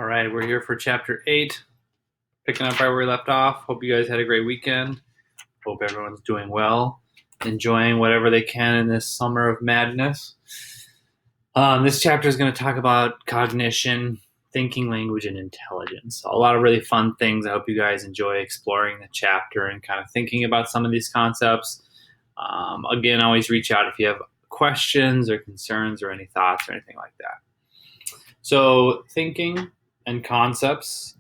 All right, we're here for chapter 8, picking up right where we left off. Hope you guys had a great weekend. Hope everyone's doing well, enjoying whatever they can in this summer of madness. This chapter is going to talk about cognition, thinking, language, and intelligence. So a lot of really fun things. I hope you guys enjoy exploring the chapter and kind of thinking about some of these concepts. Again, always reach out if you have questions or concerns or any thoughts or anything like that. So thinking and concepts.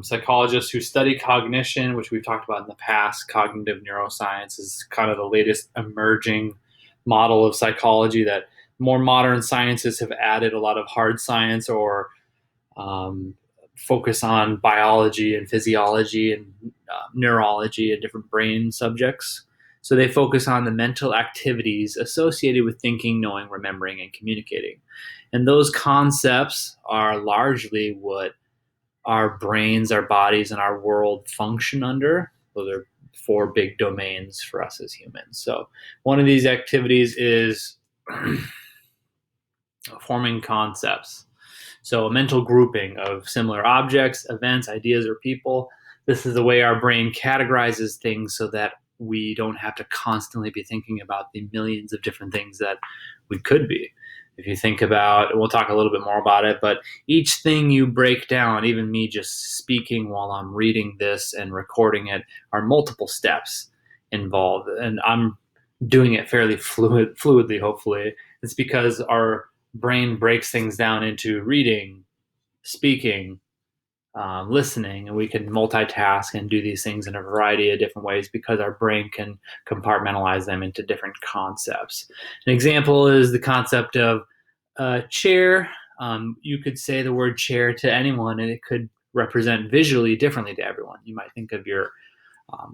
Psychologists who study cognition, which we've talked about in the past, cognitive neuroscience is kind of the latest emerging model of psychology that more modern sciences have added a lot of hard science or focus on biology and physiology and neurology and different brain subjects. So they focus on the mental activities associated with thinking, knowing, remembering, and communicating. And those concepts are largely what our brains, our bodies, and our world function under. Those are 4 big domains for us as humans. So one of these activities is forming concepts. So a mental grouping of similar objects, events, ideas, or people. This is the way our brain categorizes things so that we don't have to constantly be thinking about the millions of different things that we could be. If you think about, we'll talk a little bit more about it, but each thing you break down, even me just speaking while I'm reading this and recording it, are multiple steps involved. And I'm doing it fairly fluidly, hopefully. It's because our brain breaks things down into reading, speaking, listening, and we can multitask and do these things in a variety of different ways because our brain can compartmentalize them into different concepts. An example is the concept of a chair. You could say the word chair to anyone and it could represent visually differently to everyone. You might think of your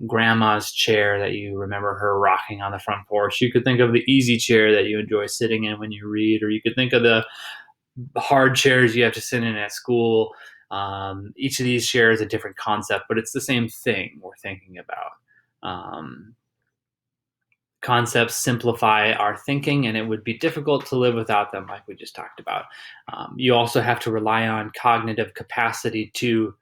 grandma's chair that you remember her rocking on the front porch. You could think of the easy chair that you enjoy sitting in when you read, or you could think of the hard chairs you have to sit in at school. Each of these shares a different concept, but it's the same thing we're thinking about. Concepts simplify our thinking, and it would be difficult to live without them, like we just talked about. You also have to rely on cognitive capacity to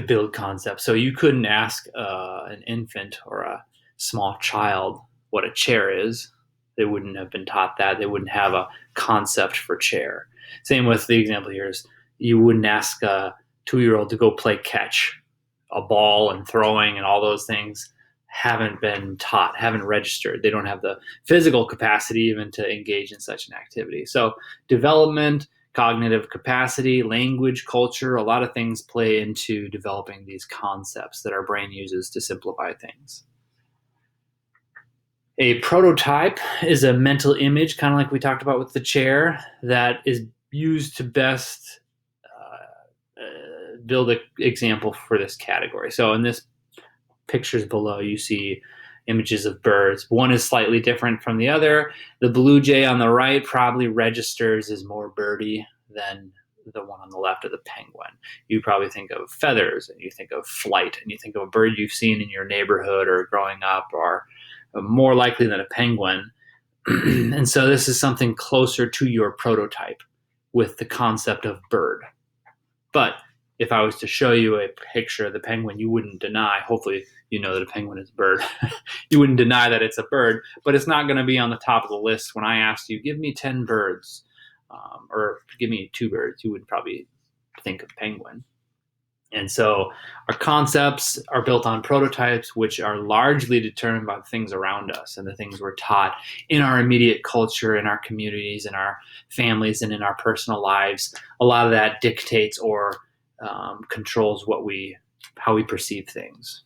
build concepts. So you couldn't ask an infant or a small child what a chair is. They wouldn't have been taught that. They wouldn't have a concept for chair. Same with the example here is you wouldn't ask a 2-year-old to go play catch. A ball and throwing and all those things haven't been taught, haven't registered. They don't have the physical capacity even to engage in such an activity. So development, cognitive capacity, language, culture, a lot of things play into developing these concepts that our brain uses to simplify things. A prototype is a mental image, kind of like we talked about with the chair, that is used to best build an example for this category. So in this pictures below, you see images of birds. One is slightly different from the other. The blue jay on the right probably registers as more birdie than the one on the left of the penguin. You probably think of feathers, and you think of flight, and you think of a bird you've seen in your neighborhood or growing up, or more likely than a penguin. And so this is something closer to your prototype with the concept of bird. But if I was to show you a picture of the penguin, you wouldn't deny, hopefully you know that a penguin is a bird. You wouldn't deny that it's a bird, but it's not going to be on the top of the list when I asked you, give me 10 birds, or give me 2 birds. You would probably think of penguin. And so our concepts are built on prototypes, which are largely determined by the things around us and the things we're taught in our immediate culture, in our communities, in our families, and in our personal lives. A lot of that dictates or controls how we perceive things.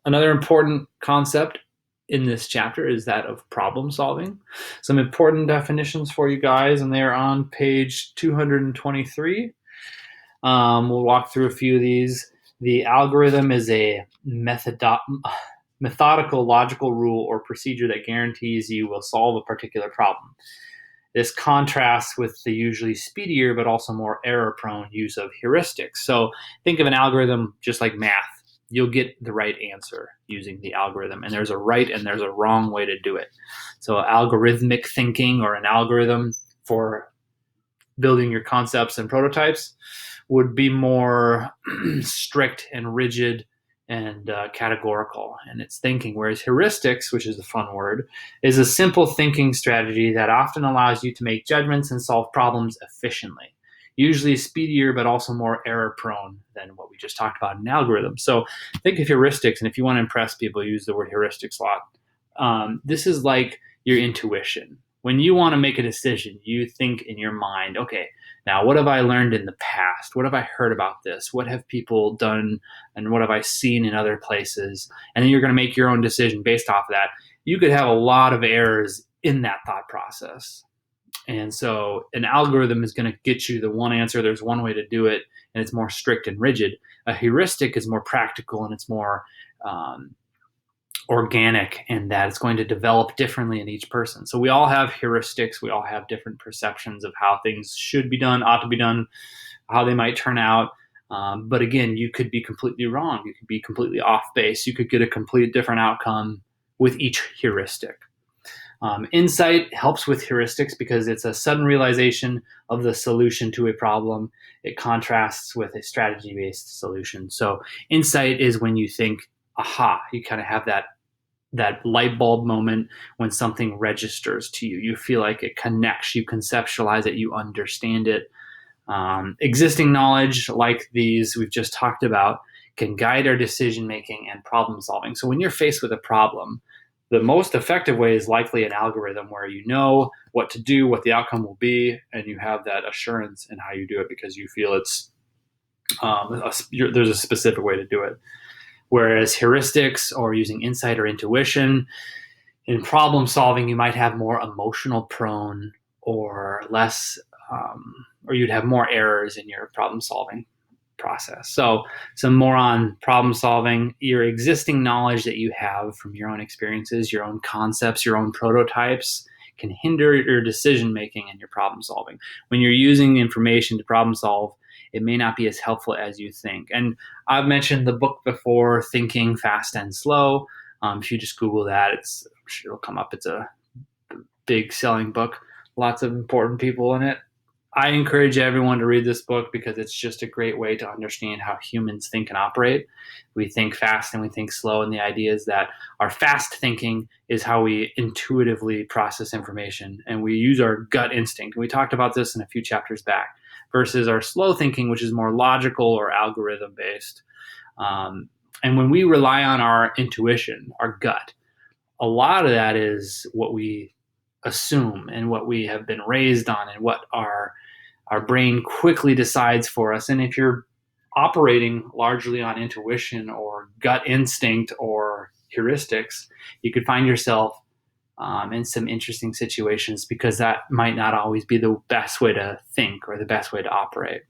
Another important concept in this chapter is that of problem solving. Some important definitions for you guys, and they're on page 223. We'll walk through a few of these. The algorithm is a methodical, logical rule or procedure that guarantees you will solve a particular problem. This contrasts with the usually speedier but also more error-prone use of heuristics. So think of an algorithm just like math. You'll get the right answer using the algorithm, and there's a right and there's a wrong way to do it. So algorithmic thinking, or an algorithm for building your concepts and prototypes would be more strict and rigid and categorical in its thinking, whereas heuristics, which is a fun word, is a simple thinking strategy that often allows you to make judgments and solve problems efficiently, usually speedier but also more error prone than what we just talked about in algorithms. So think of heuristics, and if you want to impress people, use the word heuristics a lot. This is like your intuition. When you want to make a decision, you think in your mind, okay, now what have I learned in the past? What have I heard about this? What have people done, and what have I seen in other places? And then you're going to make your own decision based off of that. You could have a lot of errors in that thought process. And so an algorithm is going to get you the one answer. There's one way to do it, and it's more strict and rigid. A heuristic is more practical, and it's more organic in that it's going to develop differently in each person. So we all have heuristics. We all have different perceptions of how things should be done, ought to be done, how they might turn out. But again, you could be completely wrong. You could be completely off base. You could get a complete different outcome with each heuristic. Insight helps with heuristics because it's a sudden realization of the solution to a problem. It contrasts with a strategy-based solution. So insight is when you think, aha, you kind of have that light bulb moment when something registers to you. You feel like it connects, you conceptualize it, you understand it. Existing knowledge like these we've just talked about can guide our decision making and problem solving. So when you're faced with a problem, the most effective way is likely an algorithm where you know what to do, what the outcome will be, and you have that assurance in how you do it because you feel it's there's a specific way to do it. Whereas heuristics or using insight or intuition, in problem solving, you might have more emotional prone or less, or you'd have more errors in your problem solving process. So some more on problem solving, your existing knowledge that you have from your own experiences, your own concepts, your own prototypes can hinder your decision making and your problem solving. When you're using information to problem solve, it may not be as helpful as you think. And I've mentioned the book before, Thinking Fast and Slow. If you just Google that, I'm sure it'll come up. It's a big selling book, lots of important people in it. I encourage everyone to read this book because it's just a great way to understand how humans think and operate. We think fast and we think slow, and the idea is that our fast thinking is how we intuitively process information, and we use our gut instinct. And we talked about this in a few chapters back, versus our slow thinking, which is more logical or algorithm based. And when we rely on our intuition, our gut, a lot of that is what we assume and what we have been raised on and what our brain quickly decides for us. And if you're operating largely on intuition or gut instinct or heuristics, you could find yourself in some interesting situations because that might not always be the best way to think or the best way to operate.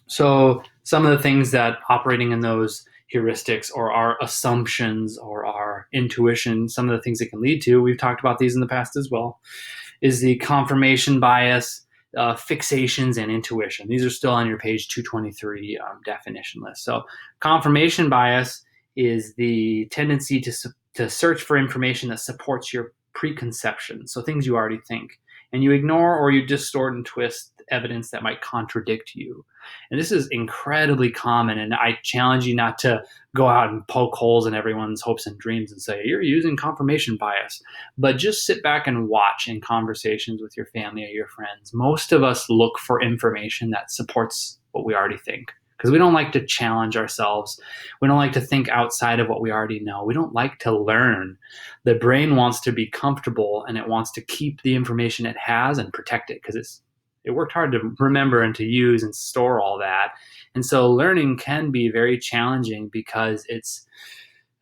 So some of the things that operating in those heuristics or our assumptions or our intuition, some of the things it can lead to, we've talked about these in the past as well, is the confirmation bias, fixations, and intuition. These are still on your page 223 definition list. So confirmation bias is the tendency to search for information that supports your preconception, so things you already think, and you ignore or you distort and twist evidence that might contradict you. And this is incredibly common, and I challenge you not to go out and poke holes in everyone's hopes and dreams and say, you're using confirmation bias. But just sit back and watch in conversations with your family or your friends. Most of us look for information that supports what we already think, because we don't like to challenge ourselves. We don't like to think outside of what we already know. We don't like to learn. The brain wants to be comfortable, and it wants to keep the information it has and protect it because it worked hard to remember and to use and store all that. And so learning can be very challenging because it's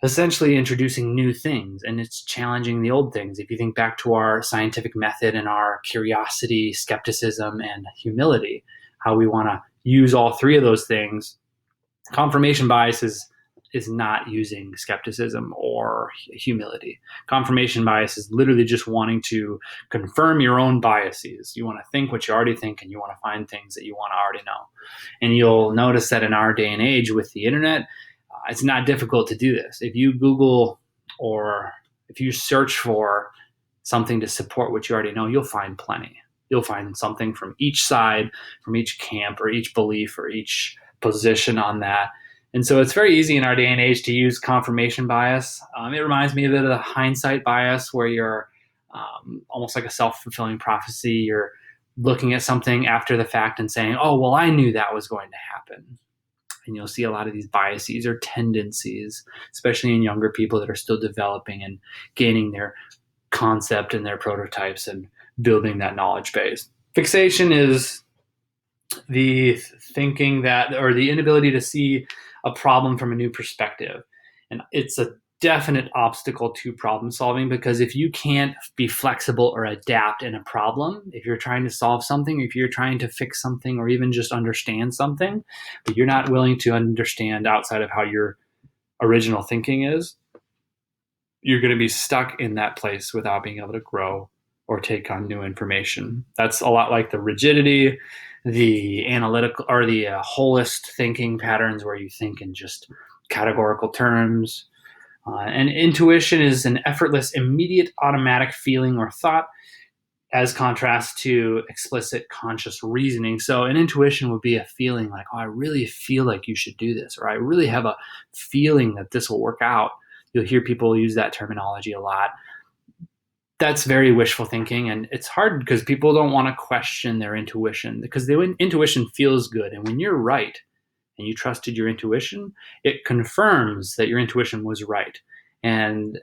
essentially introducing new things and it's challenging the old things. If you think back to our scientific method and our curiosity, skepticism, and humility, how we want to use all three of those things, confirmation bias is not using skepticism or humility. Confirmation bias is literally just wanting to confirm your own biases. You want to think what you already think, and you want to find things that you want to already know. And you'll notice that in our day and age with the internet, it's not difficult to do this. If you Google or if you search for something to support what you already know, you'll find plenty. you'll find something from each side, from each camp or each belief or each position on that. And so it's very easy in our day and age to use confirmation bias. It reminds me a bit of the hindsight bias, where you're almost like a self-fulfilling prophecy. You're looking at something after the fact and saying, oh, well, I knew that was going to happen. And you'll see a lot of these biases or tendencies, especially in younger people that are still developing and gaining their concept and their prototypes and building that knowledge base. Fixation is the thinking that, or the inability to see a problem from a new perspective. And it's a definite obstacle to problem solving, because if you can't be flexible or adapt in a problem, if you're trying to solve something, if you're trying to fix something, or even just understand something, but you're not willing to understand outside of how your original thinking is, you're going to be stuck in that place without being able to grow or take on new information. That's a lot like the rigidity, the analytical, or the holist thinking patterns, where you think in just categorical terms. And intuition is an effortless, immediate, automatic feeling or thought, as contrast to explicit conscious reasoning. So an intuition would be a feeling like, oh, I really feel like you should do this, or I really have a feeling that this will work out. You'll hear people use that terminology a lot. That's very wishful thinking, and it's hard because people don't want to question their intuition, because the intuition feels good. And when you're right and you trusted your intuition, it confirms that your intuition was right. And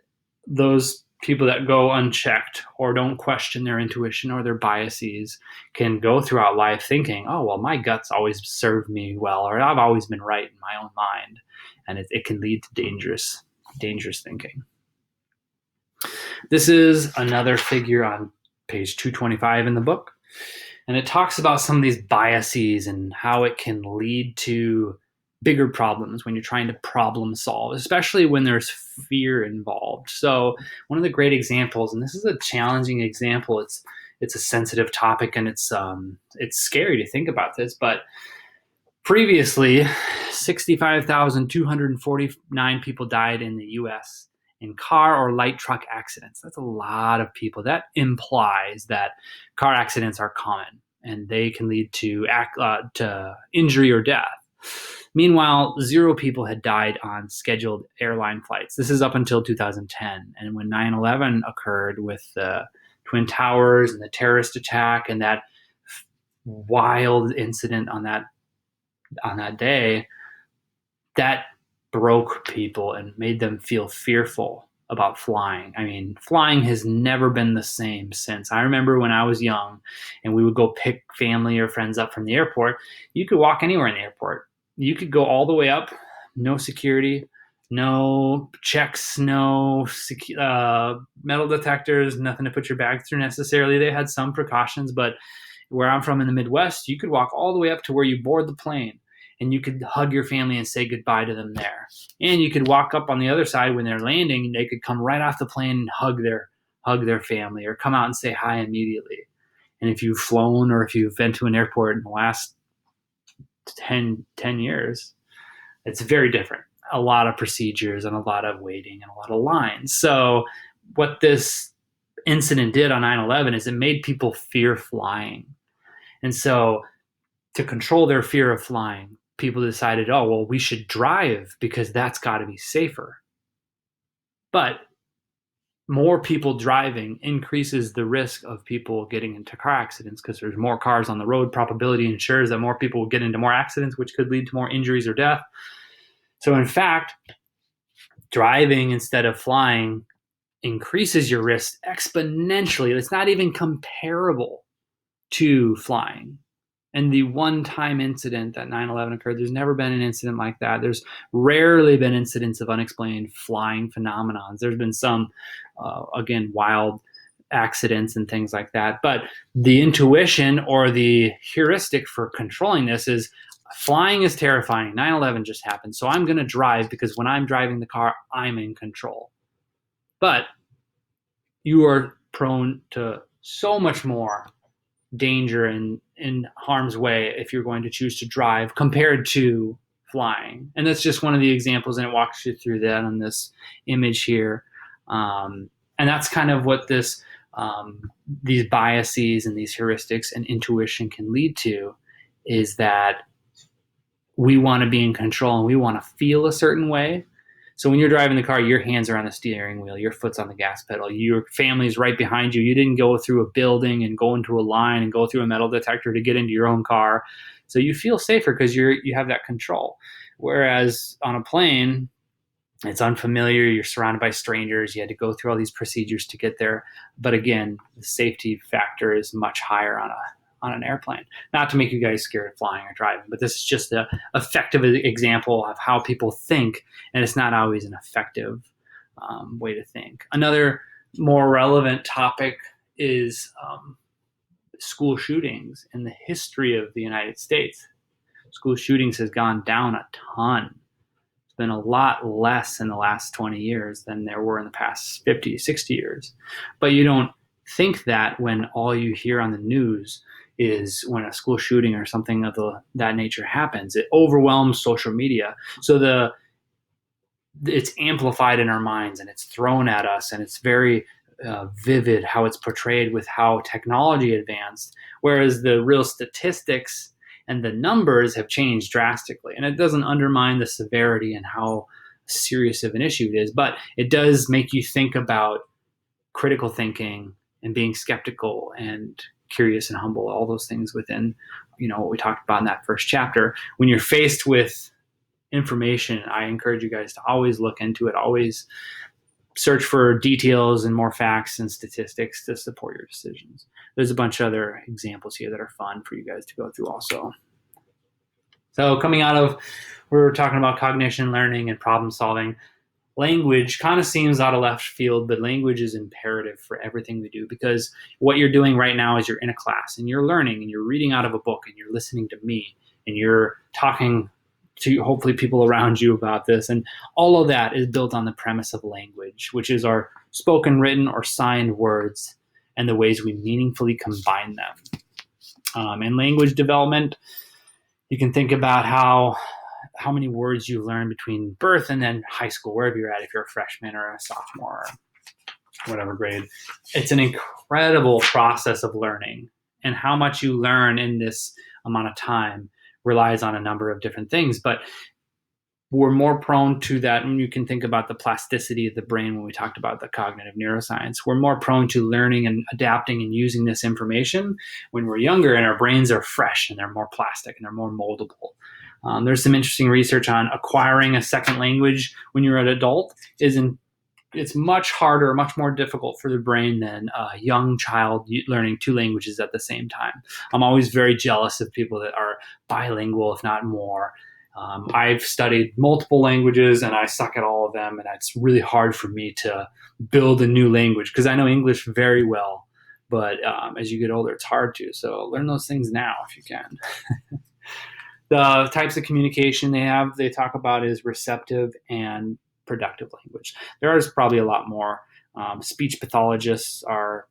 those people that go unchecked or don't question their intuition or their biases can go throughout life thinking, oh, well, my guts always served me well, or I've always been right in my own mind. And it can lead to dangerous thinking. This is another figure on page 225 in the book. And it talks about some of these biases and how it can lead to bigger problems when you're trying to problem solve, especially when there's fear involved. So one of the great examples, and this is a challenging example, it's a sensitive topic, and it's scary to think about this, but previously 65,249 people died in the US in car or light truck accidents. That's a lot of people. That implies that car accidents are common and they can lead to injury or death. Meanwhile, 0 people had died on scheduled airline flights. This is up until 2010. And when 9/11 occurred with the Twin Towers and the terrorist attack and that wild incident on that day, that broke people and made them feel fearful about flying. I mean, flying has never been the same since. I remember when I was young and we would go pick family or friends up from the airport, you could walk anywhere in the airport. You could go all the way up, no security, no checks, no metal detectors, nothing to put your bag through necessarily. They had some precautions, but where I'm from in the Midwest, you could walk all the way up to where you board the plane, and you could hug your family and say goodbye to them there. And you could walk up on the other side when they're landing, and they could come right off the plane and hug their family, or come out and say hi immediately. And if you've flown or if you've been to an airport in the last 10 years, it's very different. A lot of procedures and a lot of waiting and a lot of lines. So what this incident did on 9/11 is it made people fear flying. And so to control their fear of flying, people decided, oh, well, we should drive because that's got to be safer. But more people driving increases the risk of people getting into car accidents, because there's more cars on the road. Probability ensures that more people will get into more accidents, which could lead to more injuries or death. So in fact, driving instead of flying increases your risk exponentially. It's not even comparable to flying. And the one-time incident that 9/11 occurred, there's never been an incident like that. There's rarely been incidents of unexplained flying phenomenons. There's been some, again, wild accidents and things like that. But the intuition or the heuristic for controlling this is flying is terrifying. 9/11 just happened, so I'm going to drive because when I'm driving the car, I'm in control. But you are prone to so much more danger and in harm's way if you're going to choose to drive compared to flying. And that's just one of the examples, and it walks you through that on this image here. And that's kind of what this these biases and these heuristics and intuition can lead to is that we want to be in control and we want to feel a certain way. So when you're driving the car, your hands are on the steering wheel, your foot's on the gas pedal, your family's right behind you. You didn't go through a building and go into a line and go through a metal detector to get into your own car. So you feel safer because you have that control. Whereas on a plane, it's unfamiliar. You're surrounded by strangers. You had to go through all these procedures to get there. But again, the safety factor is much higher on an airplane. Not to make you guys scared of flying or driving, but this is just an effective example of how people think, and it's not always an effective way to think. Another more relevant topic is school shootings in the history of the United States. School shootings has gone down a ton. It's been a lot less in the last 20 years than there were in the past 50, 60 years. But you don't think that when all you hear on the news is when a school shooting or something of that nature happens. It overwhelms social media. So it's amplified in our minds and it's thrown at us, and it's very vivid how it's portrayed with how technology advanced, whereas the real statistics and the numbers have changed drastically. And it doesn't undermine the severity and how serious of an issue it is, but it does make you think about critical thinking and being skeptical and curious and humble, all those things within, what we talked about in that first chapter. When you're faced with information, I encourage you guys to always look into it, always search for details and more facts and statistics to support your decisions. There's a bunch of other examples here that are fun for you guys to go through also. So coming out of, we're talking about cognition, learning, and problem solving. Language kind of seems out of left field, but language is imperative for everything we do, because what you're doing right now is you're in a class and you're learning and you're reading out of a book and you're listening to me and you're talking to hopefully people around you about this. And all of that is built on the premise of language, which is our spoken, written, or signed words and the ways we meaningfully combine them. In language development, you can think about how many words you learn between birth and then high school, wherever you're at, if you're a freshman or a sophomore or whatever grade. It's an incredible process of learning, and how much you learn in this amount of time relies on a number of different things. But we're more prone to that when you can think about the plasticity of the brain when we talked about the cognitive neuroscience. We're more prone to learning and adapting and using this information when we're younger, and our brains are fresh and they're more plastic and they're more moldable. There's some interesting research on acquiring a second language when you're an adult. It's much harder, much more difficult for the brain than a young child learning two languages at the same time. I'm always very jealous of people that are bilingual, if not more. I've studied multiple languages and I suck at all of them, and it's really hard for me to build a new language because I know English very well, but as you get older, it's hard to. So learn those things now if you can. The types of communication they talk about is receptive and productive language. There is probably a lot more. Speech pathologists are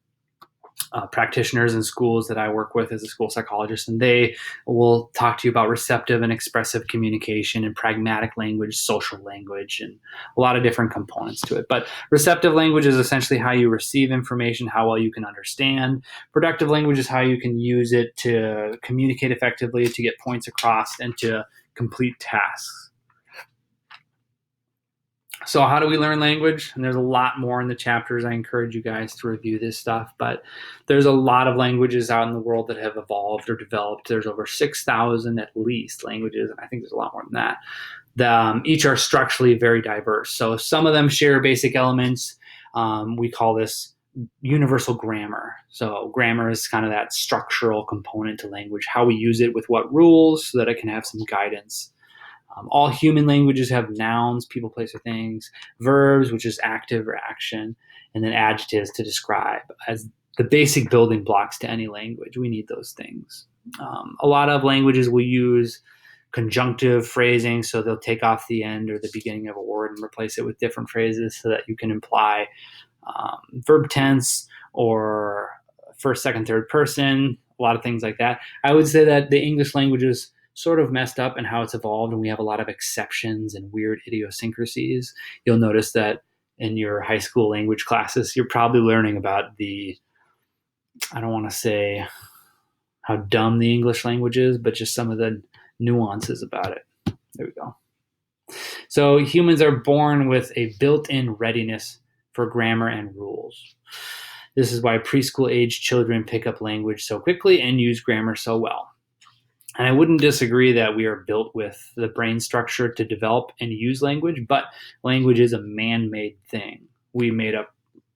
practitioners in schools that I work with as a school psychologist, and they will talk to you about receptive and expressive communication and pragmatic language, social language, and a lot of different components to it. But receptive language is essentially how you receive information, how well you can understand. Productive language is how you can use it to communicate effectively, to get points across, and to complete tasks. So how do we learn language? And there's a lot more in the chapters. I encourage you guys to review this stuff, but there's a lot of languages out in the world that have evolved or developed. There's over 6,000 at least languages, and I think there's a lot more than that. Each are structurally very diverse. So some of them share basic elements. We call this universal grammar. So grammar is kind of that structural component to language, how we use it with what rules so that it can have some guidance. All human languages have nouns, people, place, or things, verbs, which is active or action, and then adjectives to describe as the basic building blocks to any language. We need those things. A lot of languages will use conjunctive phrasing, so they'll take off the end or the beginning of a word and replace it with different phrases so that you can imply verb tense or first, second, third person, a lot of things like that. I would say that the English language is sort of messed up in how it's evolved, and we have a lot of exceptions and weird idiosyncrasies. You'll notice that in your high school language classes, you're probably learning about the I don't want to say how dumb the English language is, but just some of the nuances about it. There we go. So humans are born with a built-in readiness for grammar and rules. This is why preschool age children pick up language so quickly and use grammar so well. And I wouldn't disagree that we are built with the brain structure to develop and use language, but language is a man-made thing. We made up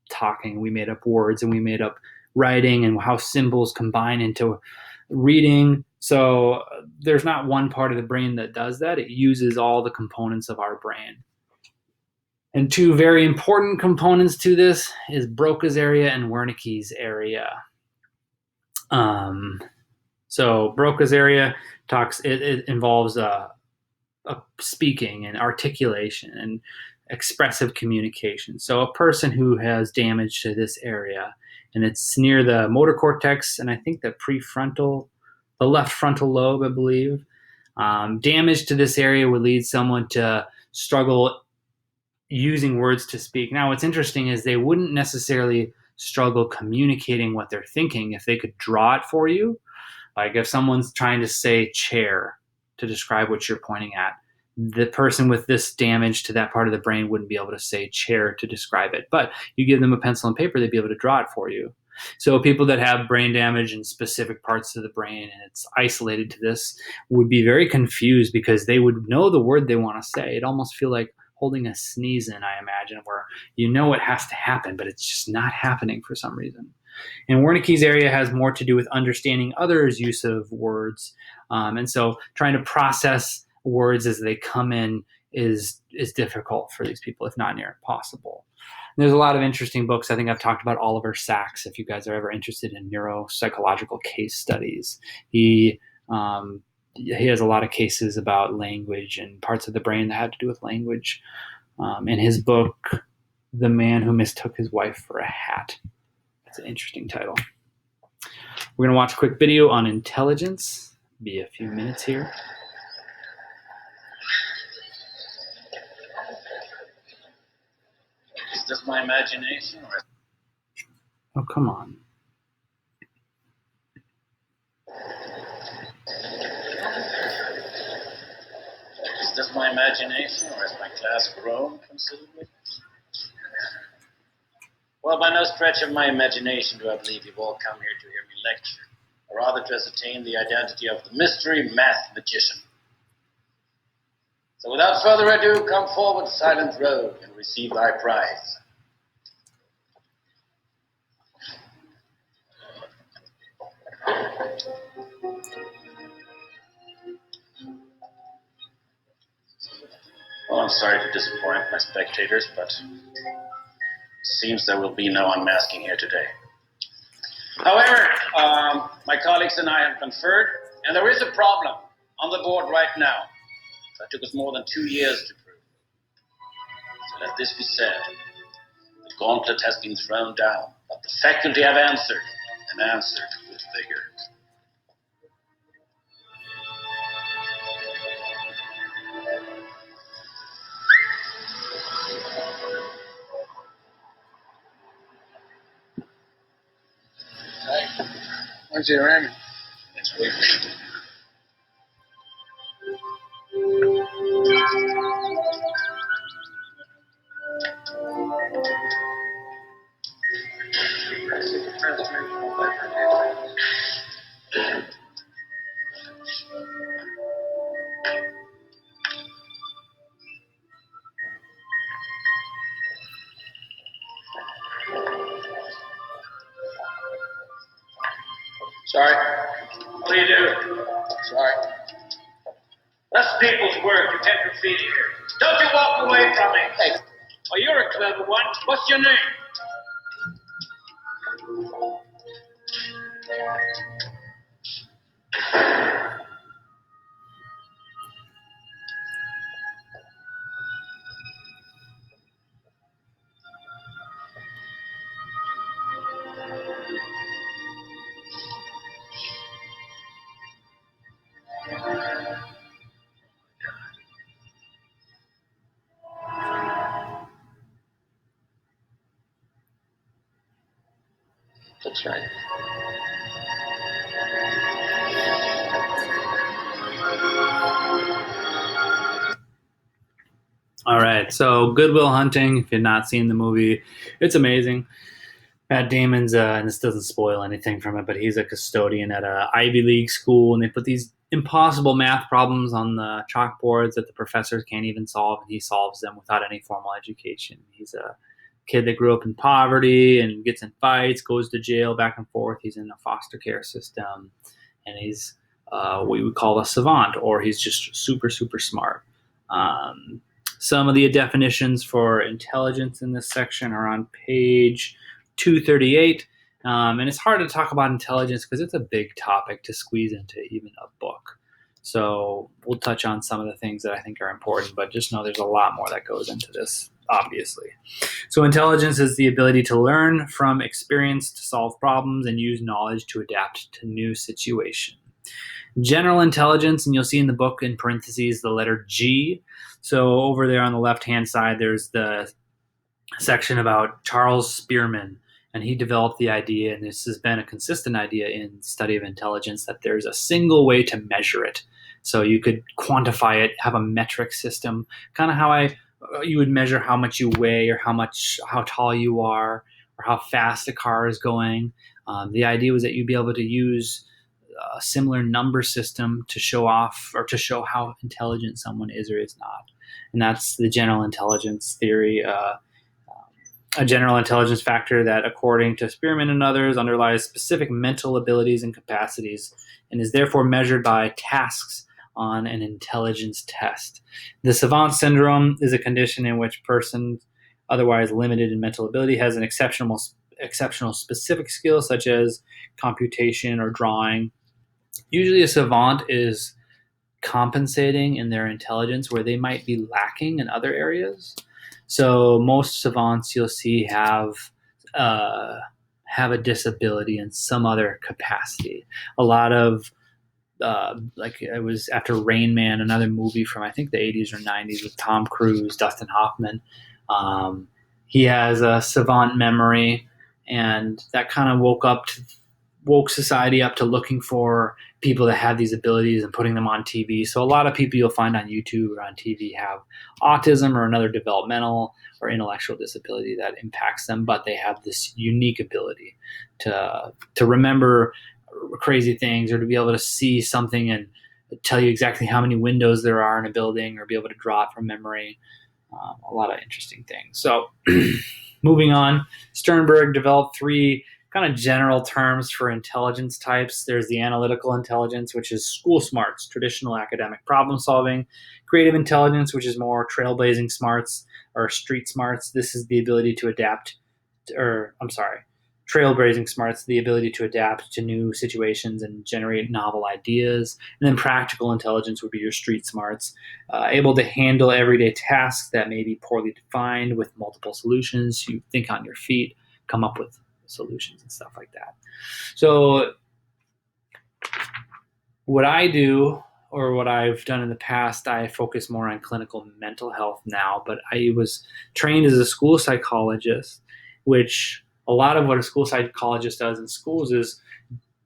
talking, we made up words, and we made up writing and how symbols combine into reading. So there's not one part of the brain that does that. It uses all the components of our brain. And two very important components to this is Broca's area and Wernicke's area. So Broca's area it involves speaking and articulation and expressive communication. So a person who has damage to this area, and it's near the motor cortex and I think the left frontal lobe, I believe. Damage to this area would lead someone to struggle using words to speak. Now, what's interesting is they wouldn't necessarily struggle communicating what they're thinking if they could draw it for you. Like if someone's trying to say chair to describe what you're pointing at, the person with this damage to that part of the brain wouldn't be able to say chair to describe it. But you give them a pencil and paper, they'd be able to draw it for you. So people that have brain damage in specific parts of the brain and it's isolated to this would be very confused because they would know the word they want to say. It'd almost feel like holding a sneeze in, I imagine, where you know it has to happen, but it's just not happening for some reason. And Wernicke's area has more to do with understanding others' use of words. And so trying to process words as they come in is difficult for these people, if not near impossible. And there's a lot of interesting books. I think I've talked about Oliver Sacks, if you guys are ever interested in neuropsychological case studies. He has a lot of cases about language and parts of the brain that had to do with language. In his book, The Man Who Mistook His Wife for a Hat. That's an interesting title. We're going to watch a quick video on intelligence. Be a few minutes here. Is this my imagination? Oh, come on. Is this my imagination, or has my class grown considerably? Well, by no stretch of my imagination do I believe you've all come here to hear me lecture, or rather to ascertain the identity of the mystery math magician. So without further ado, come forward, silent rogue, and receive thy prize. Well, I'm sorry to disappoint my spectators, but it seems there will be no unmasking here today. However, my colleagues and I have conferred, and there is a problem on the board right now that took us more than 2 years to prove. So let this be said. The gauntlet has been thrown down, but the faculty have answered, and answered with vigor. Hey, where's your Raymond? Let's wait. Sorry. What do you do? Sorry. That's people's work. You can't graffiti here. Don't you walk away from me. Hey. Oh, you're a clever one. What's your name? That's right. right. So Good Will Hunting, if you've not seen the movie, it's amazing. Matt Damon's, and this doesn't spoil anything from it, but he's a custodian at a Ivy League school, and they put these impossible math problems on the chalkboards that the professors can't even solve, and he solves them without any formal education. He's a kid that grew up in poverty and gets in fights, goes to jail back and forth. He's in a foster care system, and he's what we would call a savant, or he's just super, super smart. Some of the definitions for intelligence in this section are on page 238. And it's hard to talk about intelligence because it's a big topic to squeeze into even a book. So we'll touch on some of the things that I think are important, but just know there's a lot more that goes into this, obviously. So intelligence is the ability to learn from experience, to solve problems, and use knowledge to adapt to new situations. General intelligence, and you'll see in the book in parentheses the letter G. So over there on the left-hand side, there's the section about Charles Spearman, and he developed the idea, and this has been a consistent idea in study of intelligence, that there's a single way to measure it. So you could quantify it, have a metric system, kind of how you would measure how much you weigh, or how tall you are, or how fast a car is going. The idea was that you'd be able to use a similar number system to show off, or to show how intelligent someone is or is not. And that's the general intelligence theory. A general intelligence factor that, according to Spearman and others, underlies specific mental abilities and capacities, and is therefore measured by tasks on an intelligence test. The savant syndrome is a condition in which a person otherwise limited in mental ability has an exceptional specific skill, such as computation or drawing. Usually a savant is compensating in their intelligence where they might be lacking in other areas. So most savants you'll see have a disability in some other capacity. A lot of like it was after Rain Man, another movie from I think the 80s or 90s with Tom Cruise, Dustin Hoffman. He has a savant memory, and that kind of woke society up to looking for people that have these abilities and putting them on TV. So a lot of people you'll find on YouTube or on TV have autism or another developmental or intellectual disability that impacts them, but they have this unique ability to remember crazy things, or to be able to see something and tell you exactly how many windows there are in a building, or be able to draw it from memory. A lot of interesting things. So moving on, Sternberg developed 3 kind of general terms for intelligence types. There's the analytical intelligence, which is school smarts, traditional academic problem solving. Creative intelligence, which is more trailblazing smarts or street smarts. This is the ability to trailblazing smarts, the ability to adapt to new situations and generate novel ideas. And then practical intelligence would be your street smarts, able to handle everyday tasks that may be poorly defined with multiple solutions. You think on your feet, come up with solutions and stuff like that. So what I do, or what I've done in the past, I focus more on clinical mental health now, but I was trained as a school psychologist, which a lot of what a school psychologist does in schools is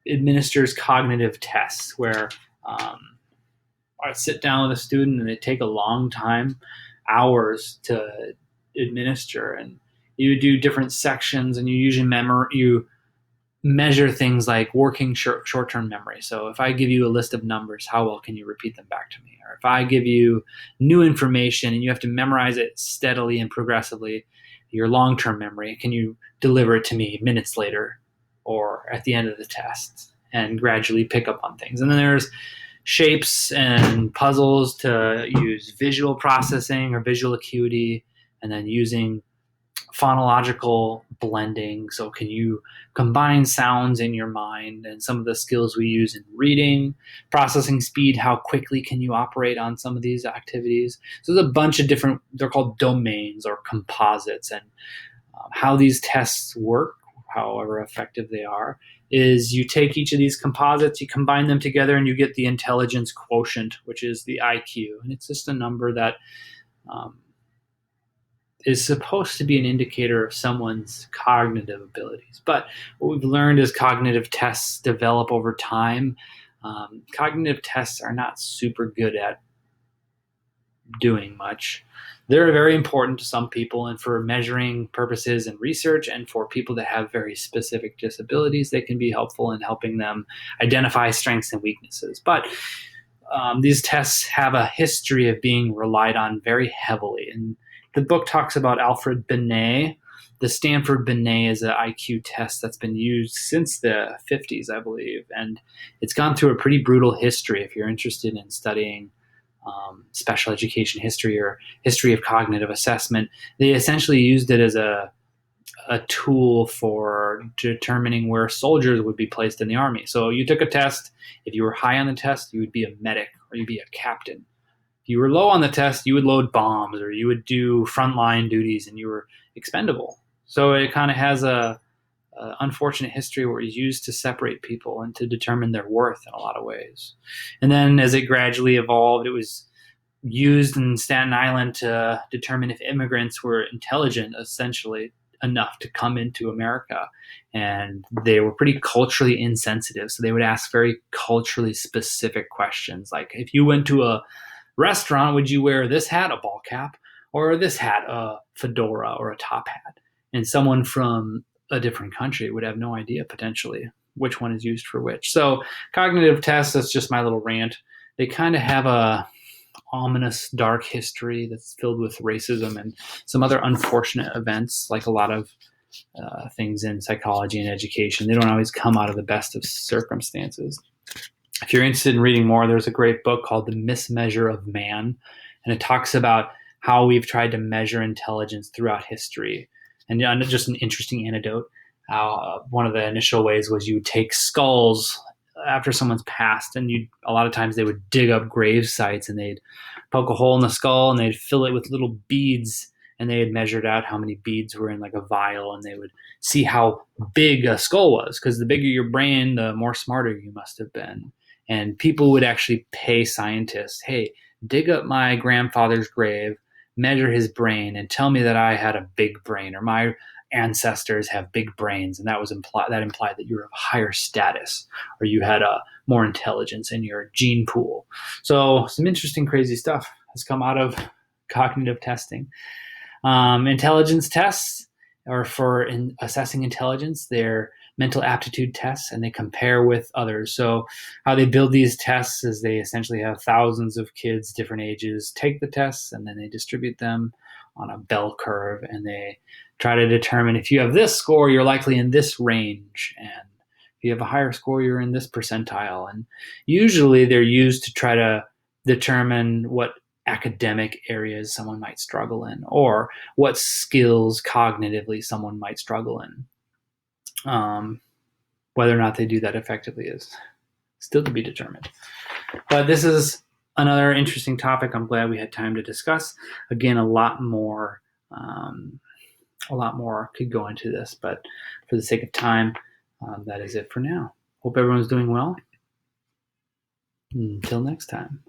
administers cognitive tests, where I sit down with a student and they take a long time, hours to administer, and you do different sections, and you usually you measure things like working short-term memory. So if I give you a list of numbers, how well can you repeat them back to me? Or if I give you new information and you have to memorize it steadily and progressively, your long-term memory, can you deliver it to me minutes later or at the end of the test, and gradually pick up on things? And then there's shapes and puzzles to use visual processing or visual acuity, and then using phonological blending. So can you combine sounds in your mind, and some of the skills we use in reading, processing speed, how quickly can you operate on some of these activities? So there's a bunch of different, they're called domains or composites, and how these tests work, however effective they are, is you take each of these composites, you combine them together, and you get the intelligence quotient, which is the IQ. And it's just a number that is supposed to be an indicator of someone's cognitive abilities. But what we've learned is cognitive tests develop over time. Cognitive tests are not super good at doing much. They're very important to some people, and for measuring purposes and research, and for people that have very specific disabilities, they can be helpful in helping them identify strengths and weaknesses. But these tests have a history of being relied on very heavily. And the book talks about Alfred Binet. The Stanford Binet is an IQ test that's been used since the 50s, I believe. And it's gone through a pretty brutal history. If you're interested in studying special education history or history of cognitive assessment, they essentially used it as a tool for determining where soldiers would be placed in the army. So you took a test. If you were high on the test, you would be a medic or you'd be a captain. If you were low on the test, you would load bombs or you would do frontline duties and you were expendable. So it kind of has a unfortunate history where it's used to separate people and to determine their worth in a lot of ways. And then as it gradually evolved, it was used in Staten Island to determine if immigrants were intelligent, essentially, enough to come into America. And they were pretty culturally insensitive. So they would ask very culturally specific questions. Like, if you went to a restaurant, would you wear this hat, a ball cap, or this hat, a fedora or a top hat? And someone from a different country would have no idea potentially which one is used for which. So cognitive tests, that's just my little rant. They kind of have a ominous dark history that's filled with racism and some other unfortunate events, like a lot of things in psychology and education. They don't always come out of the best of circumstances. If you're interested in reading more, there's a great book called The Mismeasure of Man, and it talks about how we've tried to measure intelligence throughout history. And just an interesting anecdote, one of the initial ways was you would take skulls after someone's passed, and a lot of times they would dig up grave sites and they'd poke a hole in the skull and they'd fill it with little beads, and they had measured out how many beads were in like a vial, and they would see how big a skull was, because the bigger your brain, the more smarter you must have been. And people would actually pay scientists, hey, dig up my grandfather's grave, measure his brain, and tell me that I had a big brain, or my ancestors have big brains, and that implied that you were of higher status, or you had more intelligence in your gene pool. So some interesting, crazy stuff has come out of cognitive testing. Intelligence tests are for assessing intelligence. They're mental aptitude tests, and they compare with others. So how they build these tests is they essentially have thousands of kids, different ages, take the tests, and then they distribute them on a bell curve, and they try to determine if you have this score, you're likely in this range, and if you have a higher score, you're in this percentile. And usually they're used to try to determine what academic areas someone might struggle in, or what skills cognitively someone might struggle in. Whether or not they do that effectively is still to be determined. But this is another interesting topic. I'm glad we had time to discuss. Again, a lot more could go into this, but for the sake of time, that is it for now. Hope everyone's doing well. Until next time.